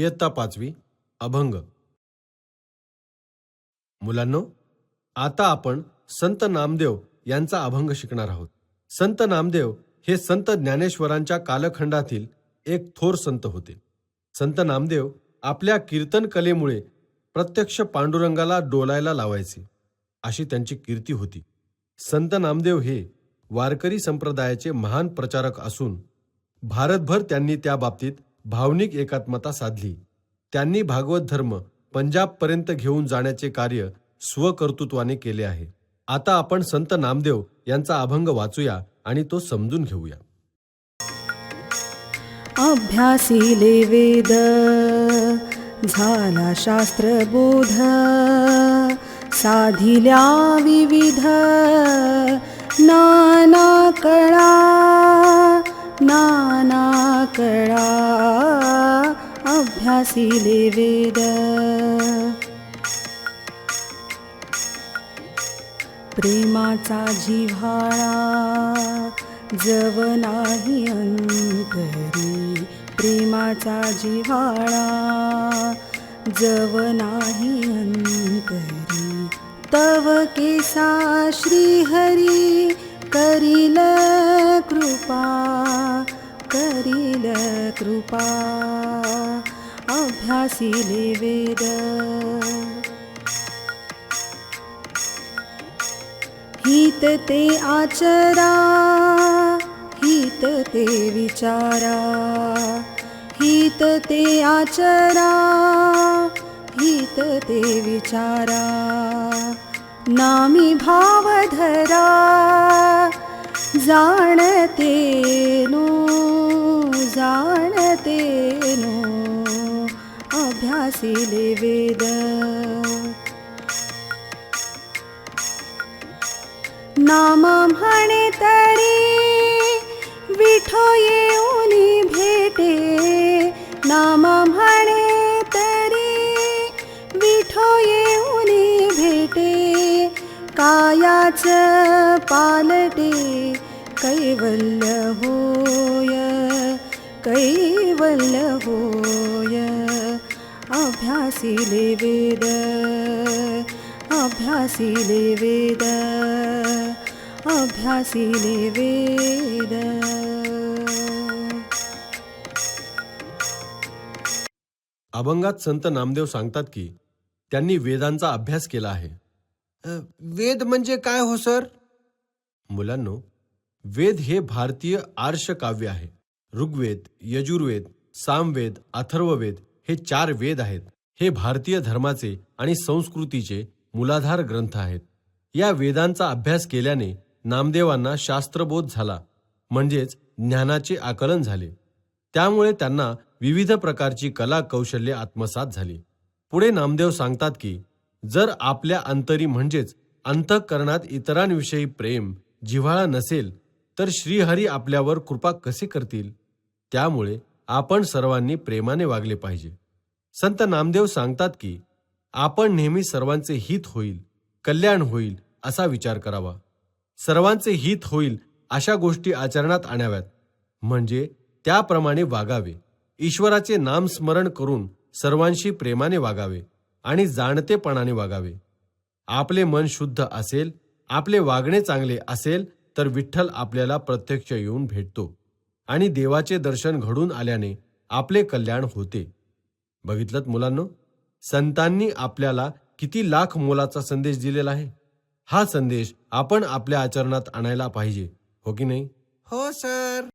इयत्ता 5वी अभंग. मुलांनो, आता आपण संत नामदेव यांचा अभंग शिकणार आहोत. संत नामदेव हे संत ज्ञानेश्वरांच्या कालखंडातील एक थोर संत होते. संत नामदेव आपल्या कीर्तन कलेमुळे प्रत्यक्ष पांडुरंगाला डोलायला लावायचे, अशी त्यांची कीर्ती होती. संत नामदेव हे वारकरी संप्रदायाचे महान प्रचारक असून भारतभर त्यांनी त्या बाबतीत भावनिक एकात्मता साधली. त्यांनी भागवत धर्म पंजाबपर्यंत घेऊन जाण्याचे कार्य स्वकर्तृत्वाने केले आहे. आता आपण संत नामदेव यांचा अभंग वाचूया आणि तो समजून घेऊया. अभ्यासिले वेद झाला शास्त्रबोध, साधिल्या विविध नाना कळा, नाना कळा. अभ्यासिले वेद. प्रेमाचा जिव्हाळा जव नाही अंतरी, प्रेमाचा जिव्हाळा जव नाही अंतरी. तव केसा श्रीहरी करील कृपा, करील कृपा. अभ्यासिले वेद. हित ते आचरा, हित ते विचारा, हित ते आचरा, हित ते विचारा. नामी भाव धरा, जाणते नो, जाणते नो. अभ्यासिले वेद. नाम म्हणे तरी विठो येऊनी भेटे, नाम म्हणे तरी विठो येऊनी भेटे. कायाच पालटे कैवल्य होय, कैवल्य होय. अभ्यासिले वेद, अभ्यासिले वेद, अभ्यासिले वेद. अभंगात संत नामदेव सांगतात की त्यांनी वेदांचा अभ्यास केला आहे. वेद म्हणजे काय हो सर? मुलांनो, वेद हे भारतीय आर्ष काव्य आहे. ऋग्वेद, यजुर्वेद, सामवेद, अथर्ववेद हे 4 वेद आहेत. हे भारतीय धर्माचे आणि संस्कृतीचे मूलाधार ग्रंथ आहेत. या वेदांचा अभ्यास केल्याने नामदेवांना शास्त्रबोध झाला, म्हणजेच ज्ञानाचे आकलन झाले. त्यामुळे त्यांना विविध प्रकारची कला कौशल्ये आत्मसात झाली. पुढे नामदेव सांगतात की जर आपल्या अंतरी म्हणजेच अंतःकरणात इतरांविषयी प्रेम, जिव्हाळा नसेल तर श्रीहरी आपल्यावर कृपा कसे करतील? त्यामुळे आपण सर्वांनी प्रेमाने वागले पाहिजे. संत नामदेव सांगतात की आपण नेहमी सर्वांचे हित होईल, कल्याण होईल असा विचार करावा. सर्वांचे हित होईल अशा गोष्टी आचरणात आणाव्यात, म्हणजे त्याप्रमाणे वागावे. ईश्वराचे नामस्मरण करून सर्वांशी प्रेमाने वागावे आणि जाणतेपणाने वागावे. आपले मन शुद्ध असेल, आपले वागणे चांगले असेल तर विठ्ठल आपल्याला प्रत्यक्ष येऊन भेटतो आणि देवाचे दर्शन घडून आल्याने आपले कल्याण होते. बघितलंत मुलांनो, संतांनी आपल्याला किती लाख मोलाचा संदेश दिलेला आहे. हा संदेश आपण आपल्या आचरणात आणायला पाहिजे, हो की नाही? हो सर.